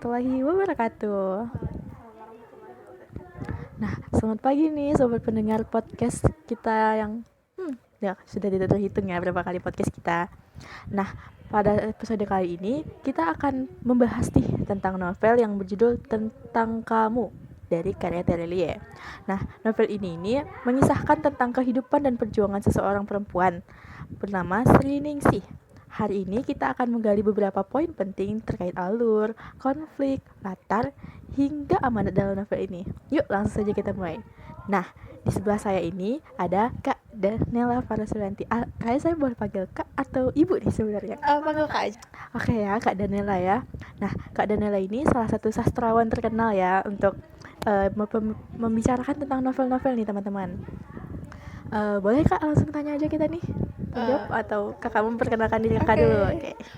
warahmatullahi wabarakatuh. Nah, selamat pagi nih sobat pendengar podcast kita yang ya sudah tidak terhitung ya berapa kali podcast kita. Nah, pada episode kali ini kita akan membahas nih tentang novel yang berjudul Tentang Kamu dari karya Terelie. Nah, novel ini mengisahkan tentang kehidupan dan perjuangan seseorang perempuan bernama Sri Ningsih. Hari ini kita akan menggali beberapa poin penting terkait alur, konflik, latar, hingga amanat dalam novel ini. Yuk langsung saja kita mulai. Nah, di sebelah saya ini ada Kak Danela Farasulanti. Kayak saya boleh panggil Kak atau Ibu nih sebenarnya? Panggil Kak aja. Oke ya, Kak Danela ya. Nah, Kak Danela ini salah satu sastrawan terkenal ya untuk membicarakan tentang novel-novel nih teman-teman. Boleh Kak langsung tanya aja kita nih? Jawab atau kakak memperkenalkan diri kakak dulu?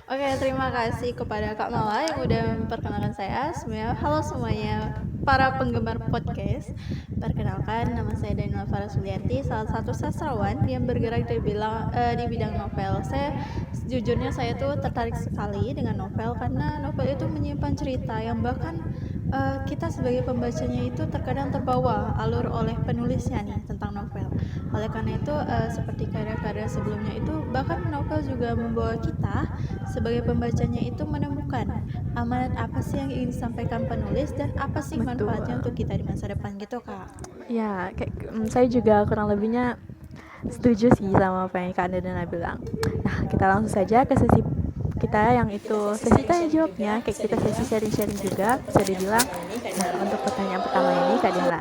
Oke, terima kasih kepada Kak Mala yang udah memperkenalkan saya. Semuanya, halo semuanya para penggemar podcast. Perkenalkan, nama saya Danela Farasulianti, salah satu sastrawan yang bergerak di bidang novel. Jujurnya saya tuh tertarik sekali dengan novel karena novel itu menyimpan cerita yang bahkan kita sebagai pembacanya itu terkadang terbawa alur oleh penulisnya nih tentang novel. Oleh karena itu seperti karya-karya sebelumnya itu, bahkan novel juga membawa kita sebagai pembacanya itu menemukan amanat apa sih yang ingin disampaikan penulis dan apa sih manfaatnya untuk kita di masa depan gitu Kak. Ya, saya juga kurang lebihnya setuju sih sama apa yang Kak Dana bilang. Nah, kita langsung saja ke sesi kita yang itu sesi tanya jawabnya, kayak kita sesi sharing-sharing juga bisa dibilang. Nah, untuk pertanyaan pertama ini Kak Dana,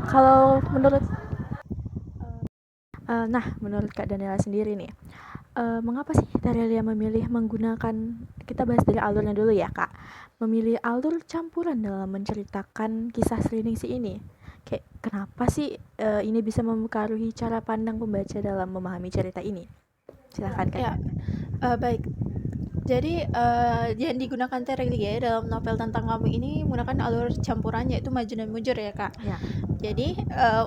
kalau menurut menurut Kak Daniela sendiri nih, mengapa sih Terelia memilih menggunakan, kita bahas dari alurnya dulu ya Kak, memilih alur campuran dalam menceritakan kisah Sri Ningsih ini? Kayak kenapa sih ini bisa mempengaruhi cara pandang pembaca dalam memahami cerita ini? Silakan Kak. Ya, baik. Jadi yang digunakan Terelie dalam novel Tentang Kamu ini menggunakan alur campuran yaitu maju dan mujur ya Kak. Ya. Jadi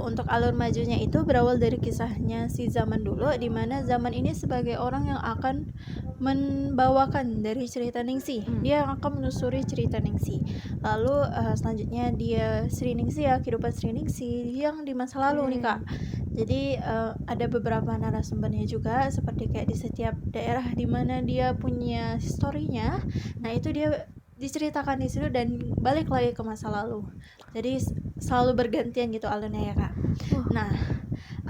untuk alur majunya itu berawal dari kisahnya si zaman dulu, di mana zaman ini sebagai orang yang akan membawakan dari cerita Ningsih. Dia yang akan menelusuri cerita Ningsih. Lalu selanjutnya dia Sri Ningsih ya, kehidupan Sri Ningsih yang di masa lalu nih Kak. Jadi ada beberapa narasumbernya juga, seperti kayak di setiap daerah di mana dia punya historinya. Nah, itu dia diceritakan di situ dan balik lagi ke masa lalu. Jadi selalu bergantian gitu alurnya ya Kak. Nah,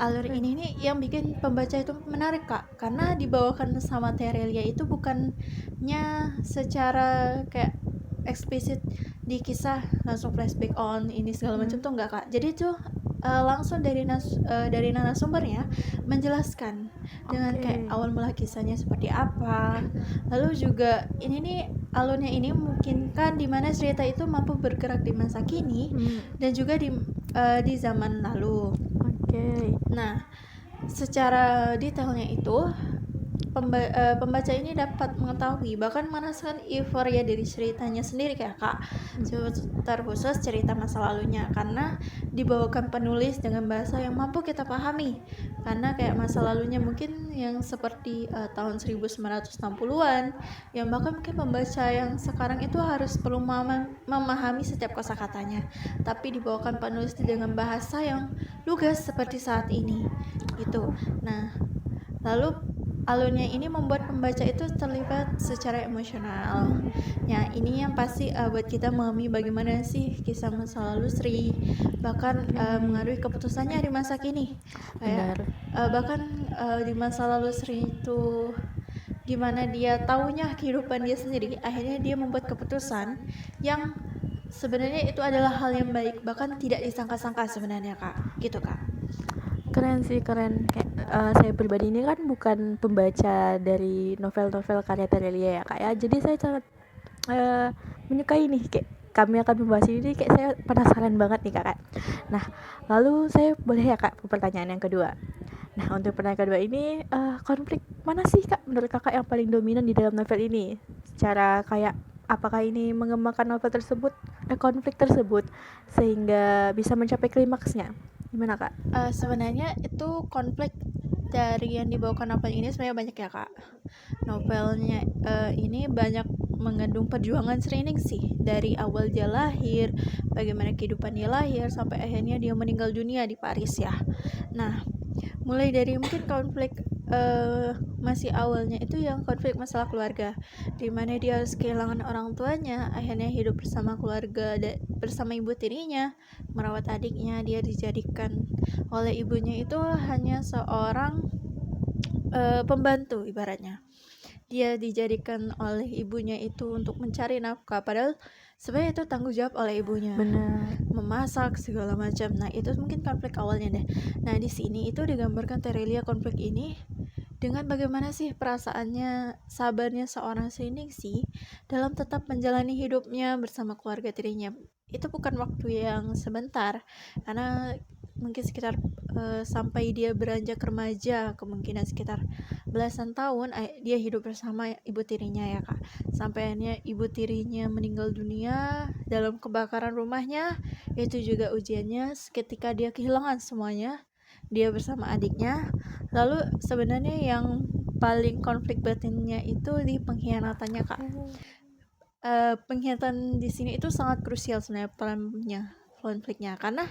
alur ini nih yang bikin pembaca itu menarik Kak, karena dibawakan sama Terelia itu bukannya secara kayak eksplisit di kisah langsung flashback on ini segala macam tuh enggak Kak. Jadi tuh langsung dari narasumbernya menjelaskan dengan kayak awal mula kisahnya seperti apa. Lalu juga ini nih alurnya ini memungkinkan di mana cerita itu mampu bergerak di masa kini dan juga di zaman lalu. Nah, secara detailnya itu pembaca ini dapat mengetahui bahkan merasakan euforia dari ceritanya sendiri kayak Kak, terkhusus cerita masa lalunya, karena dibawakan penulis dengan bahasa yang mampu kita pahami, karena kayak masa lalunya mungkin yang seperti tahun 1960-an yang bahkan mungkin pembaca yang sekarang itu harus perlu memahami setiap kosakatanya, tapi dibawakan penulis dengan bahasa yang lugas seperti saat ini gitu. Nah, lalu alurnya ini membuat pembaca itu terlibat secara emosional. Ya, ini yang pasti buat kita memahami bagaimana sih kisah masa lalu Sri, bahkan mengaruhi keputusannya di masa kini. Kayak bahkan di masa lalu Sri itu gimana dia taunya kehidupan dia sendiri, akhirnya dia membuat keputusan yang sebenarnya itu adalah hal yang baik, bahkan tidak disangka-sangka sebenarnya Kak. Gitu Kak. Keren sih, keren. Saya pribadi ini kan bukan pembaca dari novel-novel karya Terelia ya Kak ya. Jadi saya sangat menyukai nih, kayak kami akan membahas ini, kayak saya penasaran banget nih Kak. Nah, lalu saya boleh ya Kak pertanyaan yang kedua. Nah, untuk pertanyaan kedua ini, konflik mana sih Kak menurut Kakak yang paling dominan di dalam novel ini? Secara kayak apakah ini mengembangkan novel tersebut, konflik tersebut sehingga bisa mencapai klimaksnya? Gimana Kak? Sebenarnya itu konflik dari yang dibawakan novel ini sebenarnya banyak ya kak. Novelnya ini banyak mengandung perjuangan Sriningsih dari awal dia lahir, bagaimana kehidupan dia lahir sampai akhirnya dia meninggal dunia di Paris ya. Nah, mulai dari mungkin konflik masih awalnya itu yang konflik masalah keluarga, di mana dia harus kehilangan orang tuanya, akhirnya hidup bersama keluarga bersama ibu tirinya, merawat adiknya. Dia dijadikan oleh ibunya itu hanya seorang pembantu ibaratnya. Dia dijadikan oleh ibunya itu untuk mencari nafkah, padahal sebenarnya itu tanggung jawab oleh ibunya, Benar. memasak segala macam. Nah itu mungkin konflik awalnya deh. Nah di sini itu digambarkan Terelia konflik ini dengan bagaimana sih perasaannya, sabarnya seorang Sriningsih dalam tetap menjalani hidupnya bersama keluarga tirinya. Itu bukan waktu yang sebentar, karena mungkin sekitar sampai dia beranjak remaja, kemungkinan sekitar belasan tahun dia hidup bersama ibu tirinya ya kak, sampai akhirnya ibu tirinya meninggal dunia dalam kebakaran rumahnya. Itu juga ujiannya ketika dia kehilangan semuanya, dia bersama adiknya. Lalu sebenarnya yang paling konflik batinnya itu di pengkhianatannya kak. Pengkhianatan di sini itu sangat krusial sebenarnya konfliknya, karena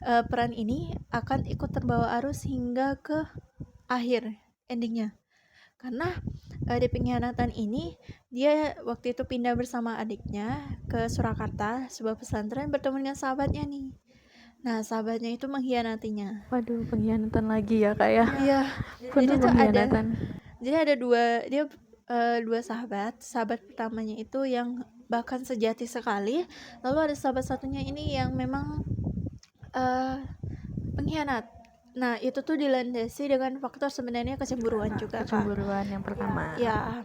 peran ini akan ikut terbawa arus hingga ke akhir endingnya. Karena di pengkhianatan ini dia waktu itu pindah bersama adiknya ke Surakarta, sebuah pesantren, bertemu dengan sahabatnya nih. Nah sahabatnya itu mengkhianatinya. Waduh, pengkhianatan lagi ya kak ya. Iya, Penuh pengkhianatan. jadi ada dua sahabat pertamanya itu yang bahkan sejati sekali, lalu ada sahabat satunya ini yang memang pengkhianat. Nah itu tuh dilandasi dengan faktor sebenarnya kecemburuan juga kak. Kecemburuan yang pertama. Ya,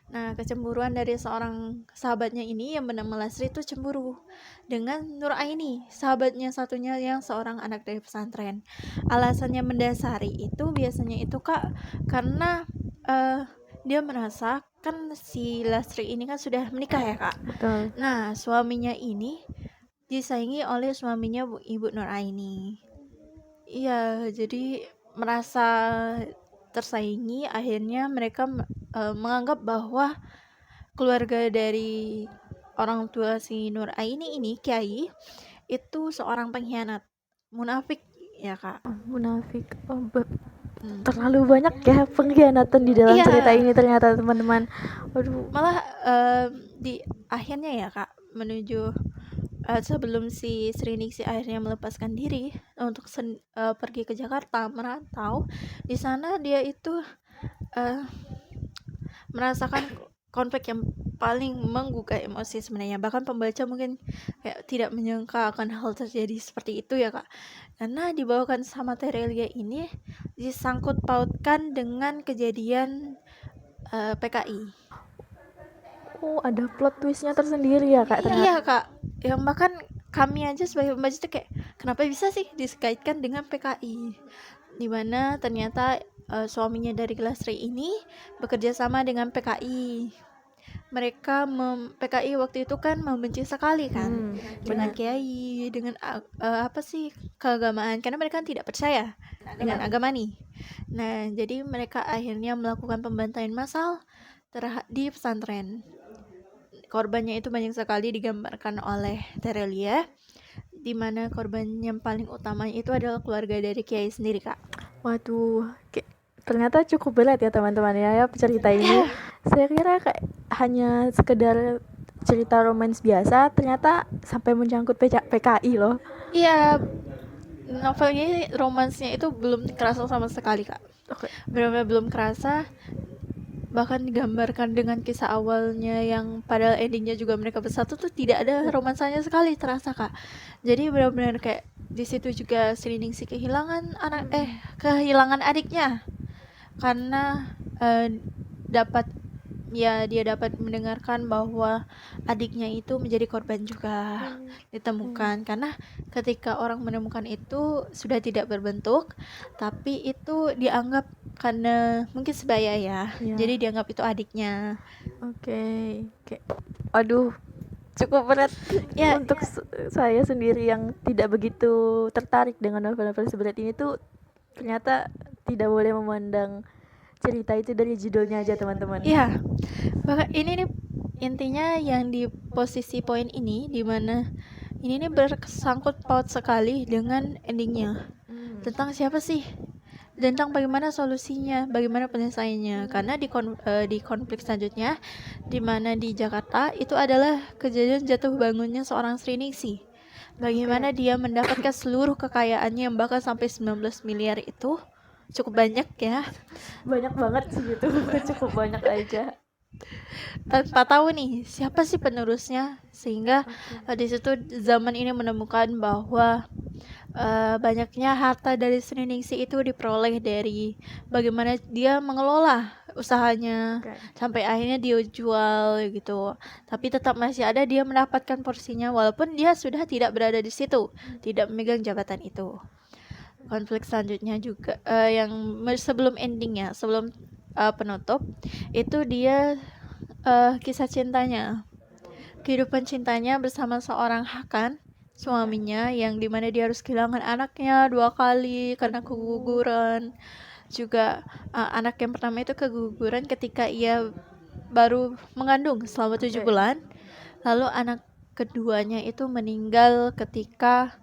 nah kecemburuan dari seorang sahabatnya ini yang bernama Lasri itu cemburu dengan Nur Aini, sahabatnya satunya yang seorang anak dari pesantren. Alasannya mendasari itu biasanya itu kak, karena dia merasa kan si Lasri ini kan sudah menikah ya kak. Betul. Nah suaminya ini disaingi oleh suaminya Ibu Nur Aini. Iya, jadi merasa tersaingi, akhirnya mereka menganggap bahwa keluarga dari orang tua si Nur Aini ini, Kiai, itu seorang pengkhianat, munafik ya kak. Munafik. Terlalu banyak ya pengkhianatan di dalam Iya. cerita ini ternyata teman-teman. Waduh. Malah di akhirnya ya kak, menuju sebelum si Sriningsih akhirnya melepaskan diri untuk pergi ke Jakarta merantau, di sana dia itu merasakan konflik yang paling menggugah emosi sebenarnya. Bahkan pembaca mungkin kayak tidak menyangka akan hal terjadi seperti itu ya kak, karena dibawakan sama Terelia ini disangkut pautkan dengan kejadian PKI. Oh, ada plot twistnya tersendiri ya kak ternyata. Iya kak, yang bahkan kami aja sebagai pembaca tuh kayak kenapa bisa sih dikaitkan dengan PKI, dimana ternyata suaminya dari Lasri ini bekerja sama dengan PKI. Mereka PKI waktu itu kan membenci sekali kan dengan kiai, dengan apa sih keagamaan, karena mereka tidak percaya dengan agama nih. Nah jadi mereka akhirnya melakukan pembantaian massal di pesantren. Korbannya itu banyak sekali digambarkan oleh Terelia, di mana korban yang paling utama itu adalah keluarga dari Kiai sendiri kak. Waduh, ternyata cukup berat ya teman-teman ya cerita ini. Saya kira kayak hanya sekedar cerita romans biasa, ternyata sampai menyangkut PKI loh. Iya, novelnya romansnya itu belum kerasa sama sekali kak. Benar-benar belum kerasa. Bahkan digambarkan dengan kisah awalnya yang padahal endingnya juga mereka bersatu tuh tidak ada romansanya sekali terasa kak. Jadi benar-benar kayak di situ juga Sriningsih kehilangan kehilangan adiknya, karena dia dapat mendengarkan bahwa adiknya itu menjadi korban juga ditemukan. Karena ketika orang menemukan itu sudah tidak berbentuk, tapi itu dianggap karena mungkin sebaya ya. Jadi dianggap itu adiknya. Oke. Aduh, cukup berat ya untuk saya sendiri yang tidak begitu tertarik dengan novel-novel seberat ini tuh. Ternyata tidak boleh memandang cerita itu dari judulnya aja teman-teman. Iya, bahkan ini nih intinya yang di posisi poin ini, dimana ini nih bersangkut paut sekali dengan endingnya, tentang siapa sih, tentang bagaimana solusinya, bagaimana penyelesaiannya. Karena di konflik selanjutnya, di mana di Jakarta itu adalah kejadian jatuh bangunnya seorang Sri Ningsih. Bagaimana dia mendapatkan seluruh kekayaannya yang bahkan sampai 19 miliar itu cukup banyak ya, Banyak banget sih gitu. Cukup banyak aja. tanpa tahu nih siapa sih penerusnya, sehingga di situ zaman ini menemukan bahwa banyaknya harta dari Sri Ningsih itu diperoleh dari bagaimana dia mengelola usahanya, Oke. sampai akhirnya dia jual gitu. Tapi tetap masih ada dia mendapatkan porsinya walaupun dia sudah tidak berada di situ, tidak memegang jabatan itu. Konflik selanjutnya juga sebelum endingnya, sebelum penutup, itu dia kisah cintanya, kehidupan cintanya bersama seorang Hakan, suaminya, yang dimana dia harus kehilangan anaknya 2 kali karena keguguran. Juga anak yang pertama itu keguguran ketika ia baru mengandung selama 7 Oke. bulan. Lalu anak keduanya itu meninggal ketika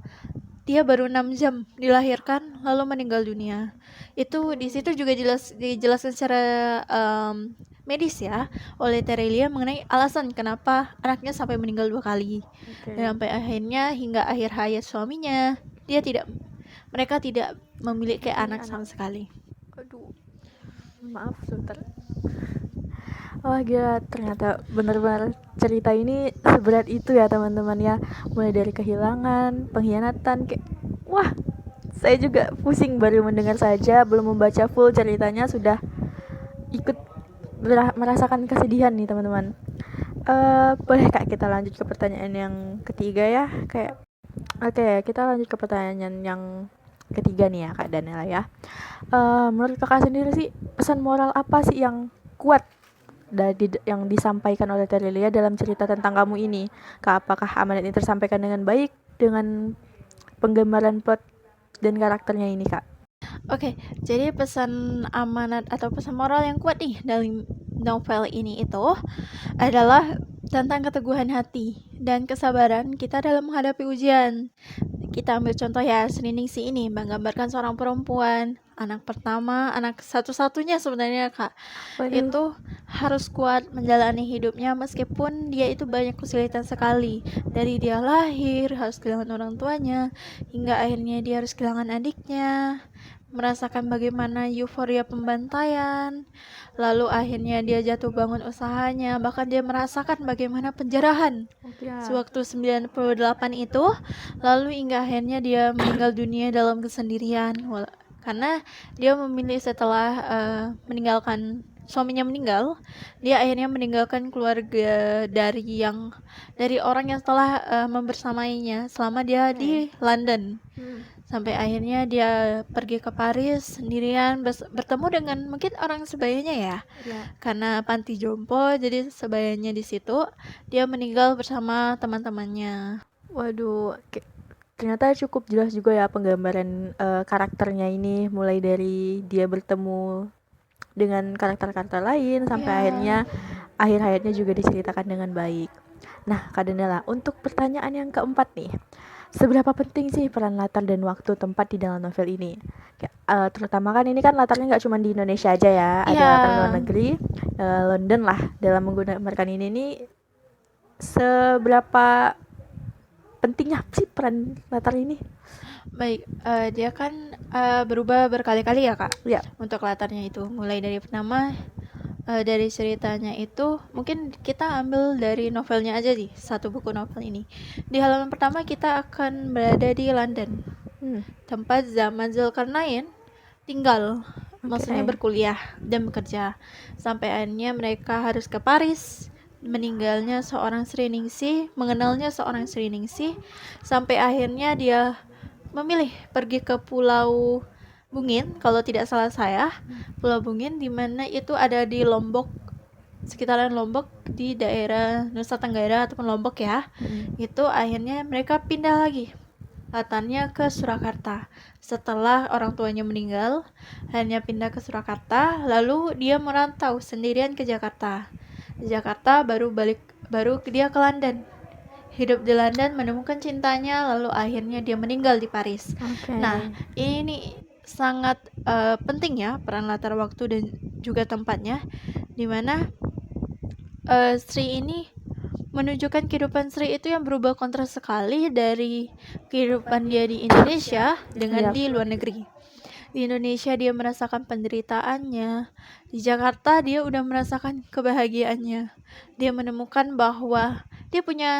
dia baru 6 jam dilahirkan, lalu meninggal dunia. Itu di situ juga dijelaskan secara medis ya oleh Terelia mengenai alasan kenapa anaknya sampai meninggal 2 kali. Oke. Dan sampai akhirnya hingga akhir hayat suaminya, mereka tidak memiliki anak sama sekali. Aduh. Maaf sebentar. Wah gila, ternyata benar-benar cerita ini seberat itu ya teman-teman ya. Mulai dari kehilangan, pengkhianatan, kayak wah, saya juga pusing baru mendengar saja, belum membaca full ceritanya sudah ikut merasakan kesedihan nih teman-teman. Boleh Kak kita lanjut ke pertanyaan yang ketiga ya, kayak oke, kita lanjut ke pertanyaan yang ketiga nih ya Kak Daniela ya. Menurut Kakak sendiri sih, pesan moral apa sih yang kuat yang disampaikan oleh Terelia dalam cerita tentang kamu ini? Kak, apakah amanat ini tersampaikan dengan baik dengan penggambaran plot dan karakternya ini Kak? Oke, jadi pesan amanat atau pesan moral yang kuat nih dalam novel ini itu adalah tentang keteguhan hati dan kesabaran kita dalam menghadapi ujian. Kita ambil contoh ya, Sri Ningsih ini menggambarkan seorang perempuan, anak pertama, anak satu-satunya sebenarnya Kak. Waduh. Itu harus kuat menjalani hidupnya meskipun dia itu banyak kesulitan sekali. Dari dia lahir, harus kehilangan orang tuanya, hingga akhirnya dia harus kehilangan adiknya, merasakan bagaimana euforia pembantaian, lalu akhirnya dia jatuh bangun usahanya, bahkan dia merasakan bagaimana penjarahan sewaktu 98 itu, lalu hingga akhirnya dia meninggal dunia dalam kesendirian karena dia memilih setelah meninggalkan suaminya meninggal, dia akhirnya meninggalkan keluarga dari orang yang telah membersamainya selama dia di London. Sampai akhirnya dia pergi ke Paris sendirian, bertemu dengan mungkin orang sebayanya ya, karena panti jompo, jadi sebayanya di situ dia meninggal bersama teman-temannya. Waduh, ternyata cukup jelas juga ya penggambaran karakternya ini, mulai dari dia bertemu dengan karakter-karakter lain sampai akhirnya akhir hayatnya juga diceritakan dengan baik. Nah, Kak Daniela, untuk pertanyaan yang keempat nih, seberapa penting sih peran latar dan waktu tempat di dalam novel ini? Terutama kan ini kan latarnya nggak cuma di Indonesia aja ya, ada latar luar negeri, London lah. Dalam menggunakan ini nih, seberapa pentingnya sih peran latar ini? Baik, dia kan berubah berkali-kali ya Kak. Ya. Untuk latarnya itu, mulai dari pertama dari ceritanya itu, mungkin kita ambil dari novelnya aja sih, satu buku novel ini. Di halaman pertama kita akan berada di London, tempat zaman Zulkarnain tinggal, maksudnya berkuliah dan bekerja. Sampai akhirnya mereka harus ke Paris, meninggalnya seorang Sri Ningsih, mengenalnya seorang Sri Ningsih, sampai akhirnya dia memilih pergi ke Pulau Bungin, kalau tidak salah saya, Pulau Bungin, di mana itu ada di Lombok, sekitaran Lombok, di daerah Nusa Tenggara ataupun Lombok ya. Itu akhirnya mereka pindah lagi kelatannya ke Surakarta. Setelah orang tuanya meninggal, hanya pindah ke Surakarta, lalu dia merantau sendirian ke Jakarta. Di Jakarta baru dia ke London. Hidup di London, menemukan cintanya, lalu akhirnya dia meninggal di Paris. Oke. Nah, ini sangat penting ya peran latar waktu dan juga tempatnya, dimana Sri ini menunjukkan kehidupan Sri itu yang berubah kontras sekali dari kehidupan dia di Indonesia dengan Iya. di luar negeri. Di Indonesia dia merasakan penderitaannya, di Jakarta dia udah merasakan kebahagiaannya. Dia menemukan bahwa dia punya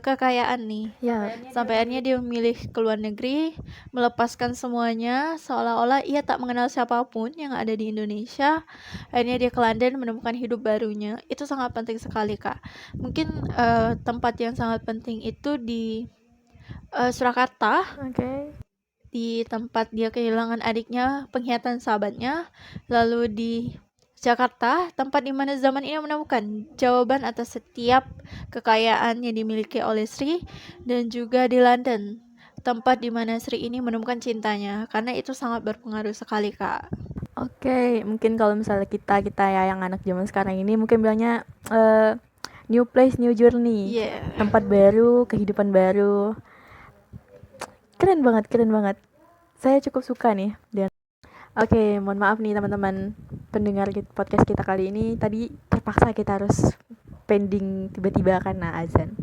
kekayaan nih. Ya, Sampai akhirnya dia memilih ke luar negeri, melepaskan semuanya, seolah-olah ia tak mengenal siapapun yang ada di Indonesia. Akhirnya dia ke London menemukan hidup barunya. Itu sangat penting sekali, Kak. Mungkin tempat yang sangat penting itu di Surakarta, oke. di tempat dia kehilangan adiknya, pengkhianatan sahabatnya. Lalu di Jakarta, tempat di mana zaman ini menemukan jawaban atas setiap kekayaan yang dimiliki oleh Sri, dan juga di London, tempat di mana Sri ini menemukan cintanya, karena itu sangat berpengaruh sekali, Kak. Oke, mungkin kalau misalnya kita ya yang anak zaman sekarang ini mungkin bilangnya new place, new journey. Iya. Tempat baru, kehidupan baru. Keren banget. Saya cukup suka nih. Dan oke, mohon maaf nih teman-teman pendengar podcast kita kali ini. Tadi terpaksa kita harus pending tiba-tiba karena azan.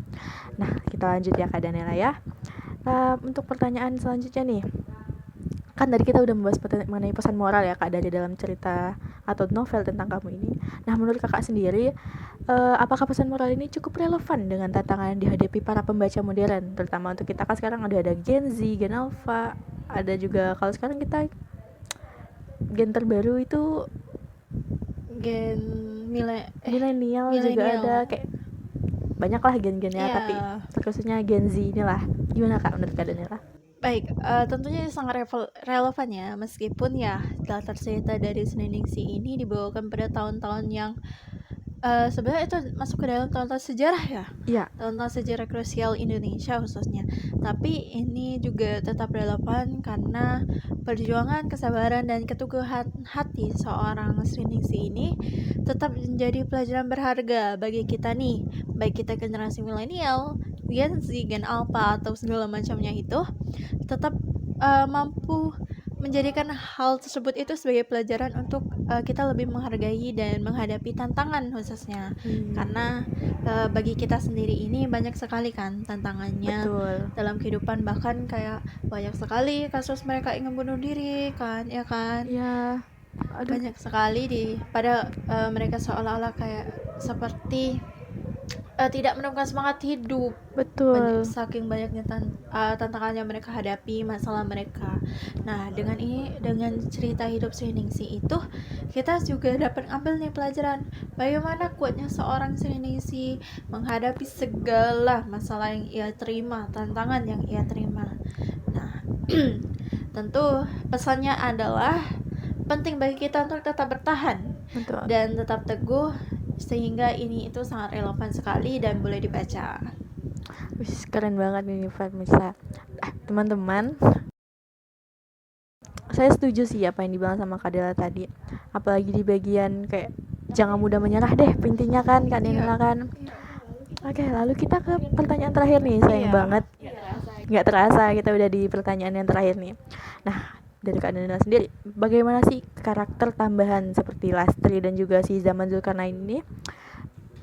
Nah, kita lanjut ya Kak Daniela ya. Untuk pertanyaan selanjutnya nih. Kan tadi kita udah membahas mengenai pesan moral ya Kak dari dalam cerita atau novel tentang kamu ini. Nah, menurut Kakak sendiri, apakah pesan moral ini cukup relevan dengan tantangan yang dihadapi para pembaca modern, terutama untuk kita kan sekarang ada Gen Z, Gen Alpha, ada juga kalau sekarang kita gen terbaru itu Gen milenial juga millennial. ada, kayak banyak lah gen-gennya, Iya. tapi terkhususnya Gen Z inilah. Gimana Kak menurut Kak Daniela? Baik, tentunya ini sangat relevan ya, meskipun ya latar cerita dari Seneningsi ini dibawakan pada tahun-tahun yang sebenarnya itu masuk ke dalam tahun-tahun sejarah ya, Iya, tahun-tahun sejarah krusial Indonesia khususnya. Tapi ini juga tetap relevan karena perjuangan, kesabaran, dan keteguhan hati seorang Seneningsi ini tetap menjadi pelajaran berharga bagi kita nih, baik kita generasi milenial, Gen Z, Gen Alpha, atau segala macamnya itu, tetap mampu menjadikan hal tersebut itu sebagai pelajaran untuk kita lebih menghargai dan menghadapi tantangan khususnya. Karena bagi kita sendiri ini banyak sekali kan tantangannya betul. dalam kehidupan, bahkan kayak banyak sekali kasus mereka ingin bunuh diri kan, ya kan. Iya. Aduh, Banyak sekali pada mereka seolah-olah kayak seperti tidak menemukan semangat hidup. betul. Saking banyaknya tantangan yang mereka hadapi, masalah mereka. Nah, dengan cerita hidup Seningsi itu, kita juga dapat ambil nih pelajaran bagaimana kuatnya seorang Seningsi menghadapi segala masalah yang ia terima, tantangan yang ia terima. Nah, tentu pesannya adalah penting bagi kita untuk tetap bertahan Betul. dan tetap teguh, sehingga ini itu sangat relevan sekali dan boleh dibaca. Wih, keren banget ini Farmisa. Teman-teman, saya setuju sih apa yang dibilang sama Kak Dela tadi. Apalagi di bagian kayak jangan mudah menyerah deh, intinya kan Kak Dela kan. Oke, lalu kita ke pertanyaan terakhir nih. Sayang banget nggak terasa kita udah di pertanyaan yang terakhir nih. Nah, dari Kak Dela sendiri, bagaimana sih karakter tambahan seperti Lastri dan juga si Zaman Zulkarnain ini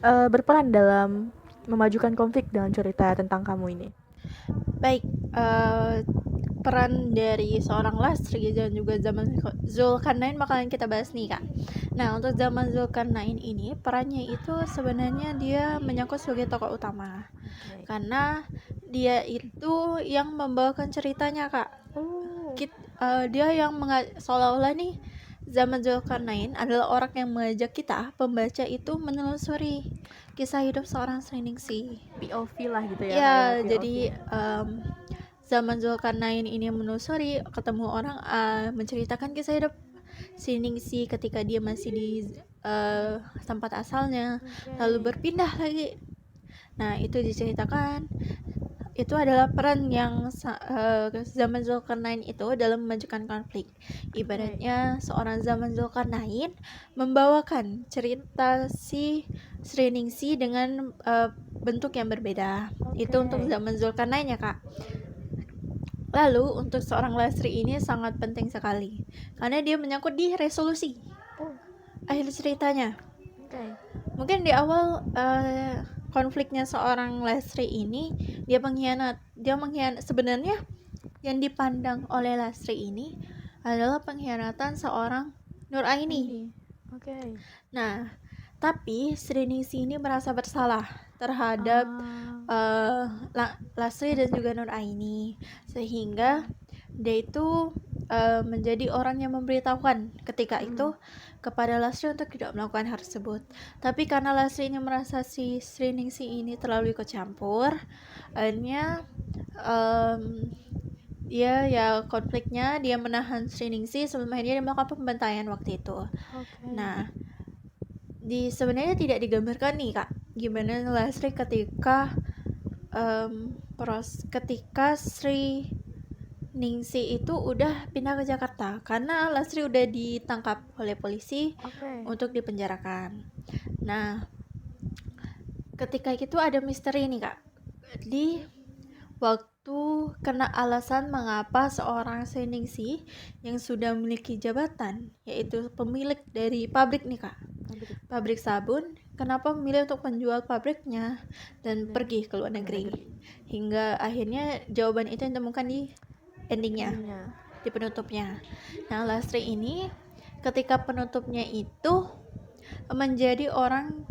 berperan dalam memajukan konflik dalam cerita tentang kamu ini? Baik, peran dari seorang Lastri dan juga Zaman Zulkarnain bakalan kita bahas nih, Kak. Nah, untuk Zaman Zulkarnain ini perannya itu sebenarnya dia menyangkut sebagai tokoh utama. Karena dia itu yang membawakan ceritanya, Kak. Dia yang seolah-olah nih Zaman Zulkarnain adalah orang yang mengajak kita pembaca itu menelusuri kisah hidup seorang Seningsi. POV lah gitu ya. Ya, kayak jadi Zaman Zulkarnain ini menelusuri, ketemu orang menceritakan kisah hidup Seningsi ketika dia masih di tempat asalnya, lalu berpindah lagi. Nah, itu diceritakan itu adalah peran yang Zaman Zulkarnain itu dalam memajukan konflik. Ibaratnya seorang Zaman Zulkarnain membawakan cerita si Sriningsi dengan bentuk yang berbeda. Itu untuk zaman Zulkarnain ya Kak. Lalu untuk seorang Lastri ini sangat penting sekali karena dia menyangkut di resolusi akhir ceritanya. Mungkin di awal konfliknya seorang Lastri ini dia mengkhianat. Sebenarnya yang dipandang oleh Lastri ini adalah pengkhianatan seorang Nuraini. Nah, tapi Sriningsi ini merasa bersalah terhadap Lastri dan juga Nuraini, sehingga dia itu menjadi orang yang memberitahukan ketika itu kepada Lastri untuk tidak melakukan hal tersebut. Tapi karena Lastri ini merasa si Sriningsi ini terlalu ikut campur, akhirnya konfliknya dia menahan Sriningsi sebelum akhirnya dia melakukan pembantaian waktu itu. Nah, sebenarnya tidak digambarkan nih Kak gimana Lastri ketika Sri Ningsi itu udah pindah ke Jakarta karena Lastri udah ditangkap oleh polisi untuk dipenjarakan. Nah, ketika itu ada misteri nih Kak di waktu kena alasan mengapa seorang Sri Ningsi yang sudah memiliki jabatan, yaitu pemilik dari pabrik nih Kak, pabrik sabun, kenapa memilih untuk menjual pabriknya dan pergi ke luar negeri. Hingga akhirnya jawaban itu ditemukan di endingnya, di penutupnya. Nah, Lastri ini ketika penutupnya itu menjadi orang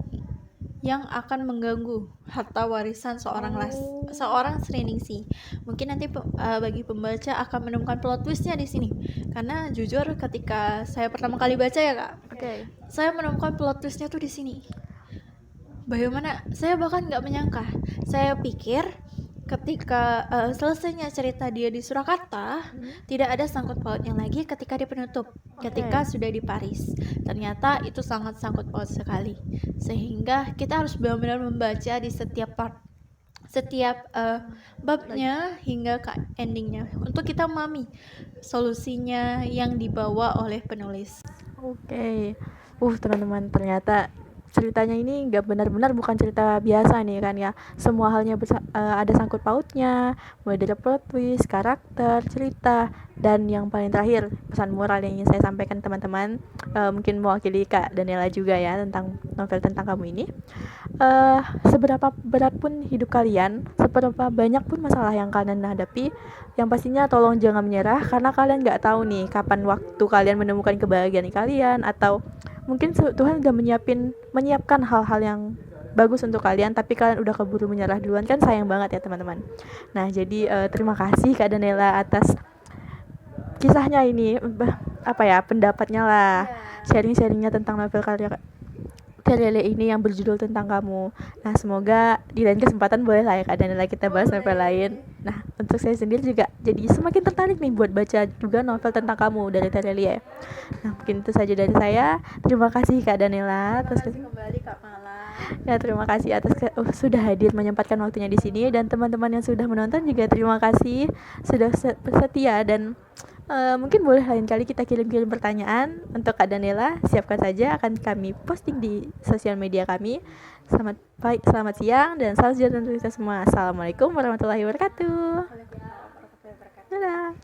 yang akan mengganggu harta warisan seorang Sri Ningsi. Mungkin nanti bagi pembaca akan menemukan plot twistnya di sini. Karena jujur ketika saya pertama kali baca ya Kak, saya menemukan plot twistnya tuh di sini. Bagaimana? Saya bahkan nggak menyangka. Saya pikir ketika selesainya cerita dia di Surakarta, tidak ada sangkut pautnya lagi ketika di penutup, ketika sudah di Paris. Ternyata itu sangat sangkut paut sekali, sehingga kita harus benar-benar membaca di setiap part, setiap babnya hingga ke endingnya untuk kita memahami solusinya yang dibawa oleh penulis. Teman-teman, ternyata ceritanya ini nggak benar-benar bukan cerita biasa nih kan ya. Semua halnya ada sangkut pautnya, mulai dari plot twist, karakter, cerita, dan yang paling terakhir pesan moral yang ingin saya sampaikan teman-teman, mungkin mewakili Kak Daniela juga ya tentang novel tentang kamu ini. Seberapa berat pun hidup kalian, seberapa banyak pun masalah yang kalian hadapi, yang pastinya tolong jangan menyerah karena kalian nggak tahu nih kapan waktu kalian menemukan kebahagiaan kalian, atau mungkin Tuhan udah menyiapkan hal-hal yang bagus untuk kalian, tapi kalian udah keburu menyerah duluan, kan sayang banget ya teman-teman. Nah, jadi terima kasih Kak Daniela atas kisahnya ini, pendapatnya lah, sharing-sharingnya tentang novel karya Terele ini yang berjudul Tentang Kamu. Nah, semoga di lain kesempatan boleh lah ya Kak Daniela kita bahas novel lain. Nah, untuk saya sendiri juga jadi semakin tertarik nih buat baca juga novel Tentang Kamu dari Terele ya. Nah, mungkin itu saja dari saya. Terima kasih Kak Daniela atas kembali Kak Mala. Ya, terima kasih atas sudah hadir menyempatkan waktunya di sini, dan teman-teman yang sudah menonton juga terima kasih sudah setia, dan mungkin boleh lain kali kita kirim-kirim pertanyaan untuk Kak Daniela. Siapkan saja, akan kami posting di sosial media kami. Selamat siang dan salam sejahtera untuk kita semua. Assalamualaikum warahmatullahi wabarakatuh. Waalaikumsalam warahmatullahi wabarakatuh. Dadah.